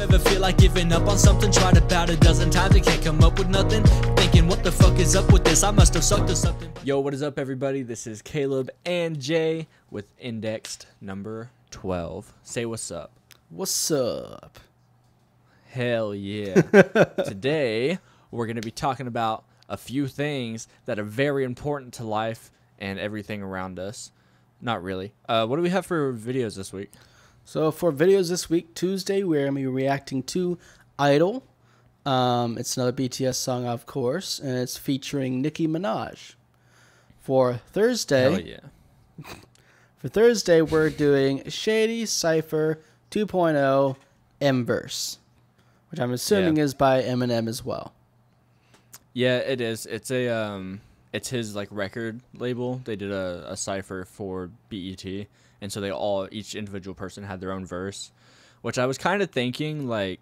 ever feel like giving up on something? Tried about a dozen times and can't come up with nothing? Thinking, what the fuck is up with this? I must have sucked or something. Yo, what is up, everybody? This is Caleb and Jay with indexed number 12. Say what's up. What's up? Hell yeah. Today, we're going to be talking about a few things that are very important to life and everything around us. Not really. What do we have for videos this week? So for videos this week, Tuesday, we're going to be reacting to Idol. It's another BTS song, of course, and it's featuring Nicki Minaj. For Thursday, Hell yeah. we're doing Shady Cypher 2.0 M-Verse, which I'm assuming is by Eminem as well. Yeah, it is. It's it's his like record label. They did a cipher for BET, and so each individual person had their own verse, which I was kind of thinking like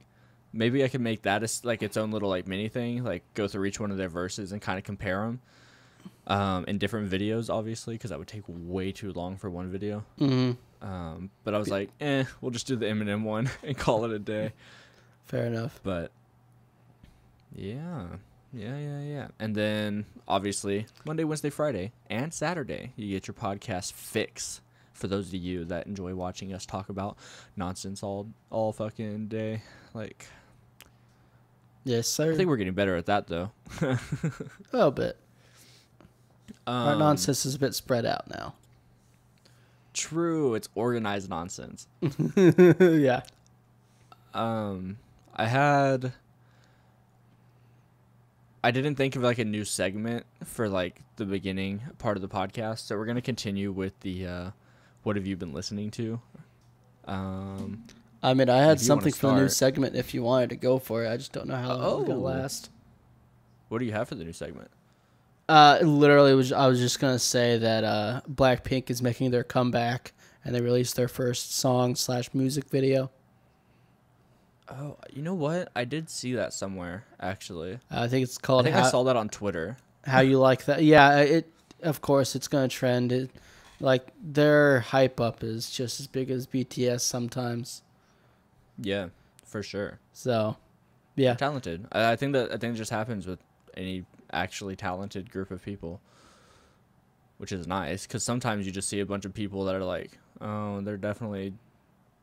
maybe I could make that as like its own little like mini thing, like go through each one of their verses and kind of compare them in different videos, obviously, because that would take way too long for one video. Mm-hmm. But I was like, we'll just do the Eminem one and call it a day. Fair enough. But yeah. And then, obviously, Monday, Wednesday, Friday, and Saturday, you get your podcast fix for those of you that enjoy watching us talk about nonsense all fucking day. Like, yes, sir. I think we're getting better at that, though. A little bit. Our nonsense is a bit spread out now. True. It's organized nonsense. Yeah. I didn't think of like a new segment for like the beginning part of the podcast, so we're gonna continue with the what have you been listening to? I mean, I had something for the new segment if you wanted to go for it. I just don't know how long it's gonna last. What do you have for the new segment? Literally, I was just gonna say that Blackpink is making their comeback, and they released their first song/music video. Oh, you know what? I did see that somewhere, actually. I think it's called. I saw that on Twitter. How you like that? Yeah, of course it's gonna trend. Like their hype up is just as big as BTS sometimes. Yeah, for sure. So, yeah, they're talented. I think it just happens with any actually talented group of people, which is nice because sometimes you just see a bunch of people that are like, oh, they're definitely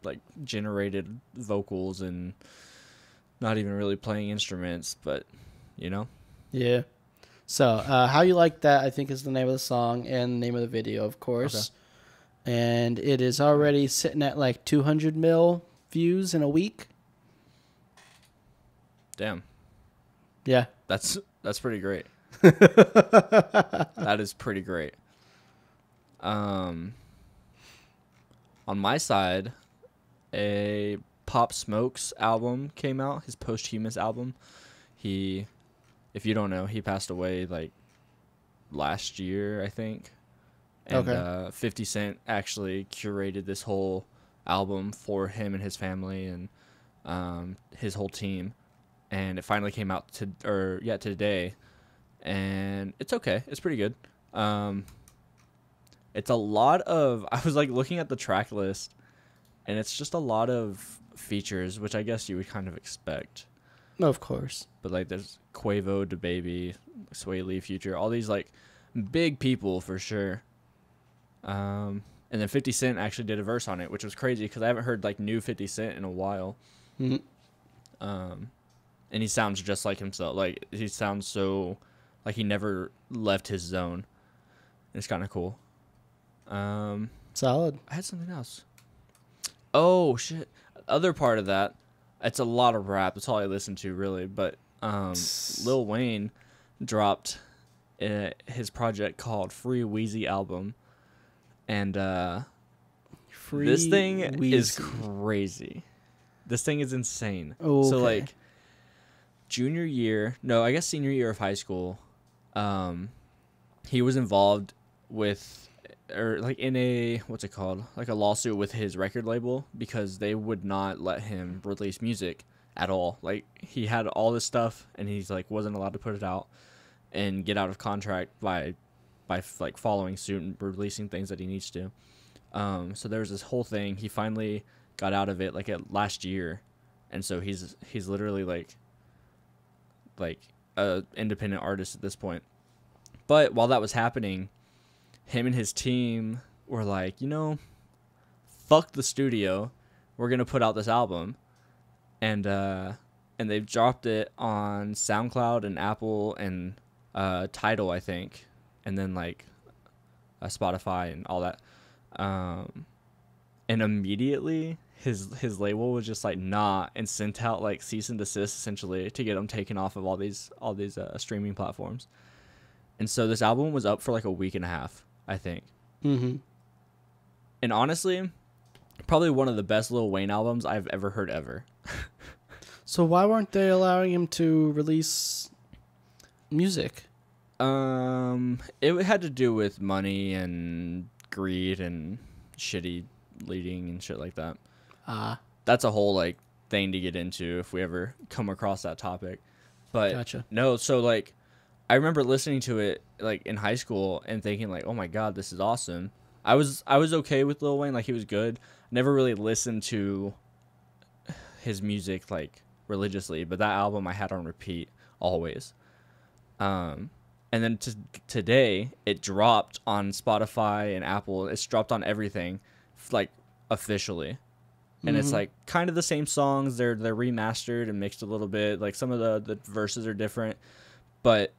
like generated vocals and not even really playing instruments, but you know. Yeah. So how you like that, I think, is the name of the song and the name of the video, of course. Okay. And it is already sitting at like 200 mil views in a week. Damn. Yeah. That's pretty great. That is pretty great. On my side, a Pop Smoke's album came out, his posthumous album. If you don't know, he passed away like last year, I think. And okay. 50 Cent actually curated this whole album for him and his family and his whole team. And it finally came out today. And it's okay. It's pretty good. It's a lot of, I was like looking at the track list, and it's just a lot of features, which I guess you would kind of expect. Of course. But like there's Quavo, DaBaby, Sway Lee, Future, all these like big people for sure. And then 50 Cent actually did a verse on it, which was crazy because I haven't heard like new 50 Cent in a while. Mm-hmm. And he sounds just like himself. Like he sounds so like he never left his zone. It's kind of cool. Solid. I had something else. Oh shit! Other part of that, it's a lot of rap. That's all I listen to really. But Lil Wayne dropped his project called Free Wheezy album, and this thing is crazy. This thing is insane. Oh, okay. So like senior year of high school, he was involved with, or like in a, what's it called, like a lawsuit with his record label because they would not let him release music at all. Like he had all this stuff and he's like wasn't allowed to put it out and get out of contract by like following suit and releasing things that he needs to. So there was this whole thing. He finally got out of it like last year, and so he's literally like a independent artist at this point. But while that was happening, him and his team were like, fuck the studio, we're gonna put out this album, and they've dropped it on SoundCloud and Apple and Tidal, I think, and then like Spotify and all that. And immediately his label was just like, nah, and sent out like cease and desist essentially to get them taken off of all these streaming platforms. And so this album was up for like a week and a half, I think. Mm-hmm. And honestly, probably one of the best Lil Wayne albums I've ever heard ever. So why weren't they allowing him to release music? It had to do with money and greed and shitty leading and shit like that. That's a whole like thing to get into if we ever come across that topic. But gotcha. No, so like I remember listening to it like in high school and thinking like, oh my god, this is awesome. I was okay with Lil Wayne, like he was good. Never really listened to his music like religiously, but that album I had on repeat always. And then today it dropped on Spotify and Apple. It's dropped on everything, like officially, and it's like kind of the same songs. They're remastered and mixed a little bit. Like some of the verses are different, but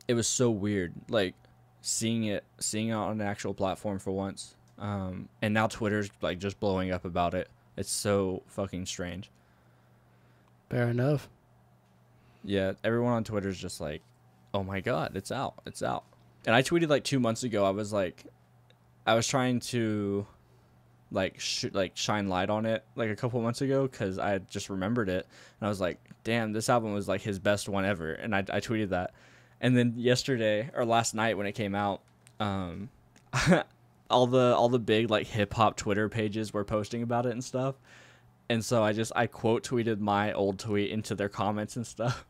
it was so weird, like seeing it on an actual platform for once. And now Twitter's like just blowing up about it. It's so fucking strange. Fair enough. Yeah, everyone on Twitter is just like, oh my god, it's out. And I tweeted like 2 months ago. I was trying to like shine light on it like a couple months ago because I had just remembered it, and I was like, damn, this album was like his best one ever. And I tweeted that, and then yesterday or last night when it came out, all the big like hip hop Twitter pages were posting about it and stuff. And so I quote tweeted my old tweet into their comments and stuff.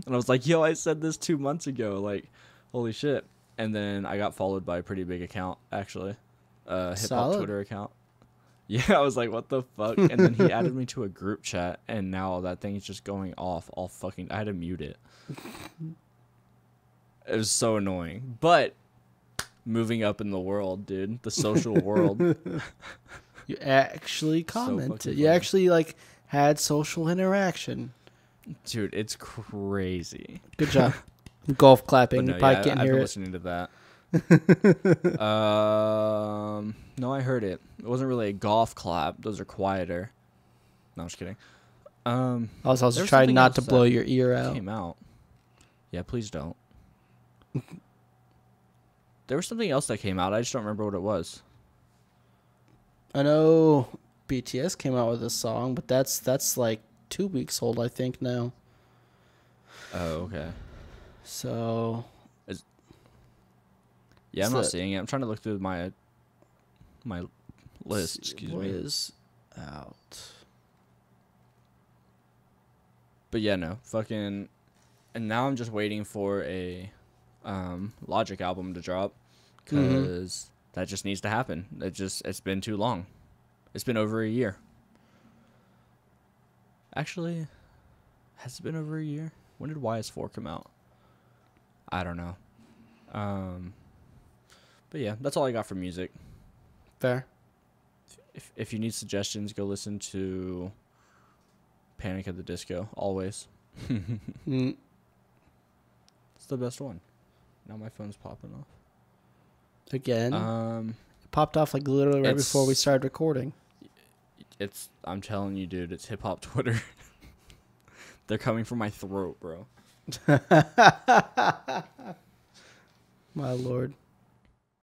And I was like, yo, I said this 2 months ago. Like, holy shit. And then I got followed by a pretty big account, actually. Hip hop Twitter account. Yeah, I was like, what the fuck? And then he added me to a group chat. And now that thing is just going off all fucking. I had to mute it. It was so annoying. But moving up in the world, dude. The social world. You actually commented. So you actually like had social interaction. Dude, it's crazy. Good job. Golf clapping. No, You probably yeah, can't I've hear been it. listening to that. No, I heard it. It wasn't really a golf clap. Those are quieter. No, I'm just kidding. I was also there was trying something not to else blow that your ear out. Came out. Yeah, please don't. There was something else that came out. I just don't remember what it was. I know BTS came out with a song, but that's like 2 weeks old, I think now. Oh, okay. So. Yeah, I'm not seeing it. I'm trying to look through my list. Excuse what me. is out? But yeah, no, fucking. And now I'm just waiting for a Logic album to drop because that just needs to happen. It's been too long. It's been over a year. Actually, has it been over a year? When did YS4 come out? I don't know. But yeah, that's all I got for music. Fair. If you need suggestions, go listen to Panic at the Disco. Always. It's the best one. Now my phone's popping off. Again? It popped off like literally right before we started recording. I'm telling you, dude, it's hip hop Twitter. They're coming for my throat, bro. My lord.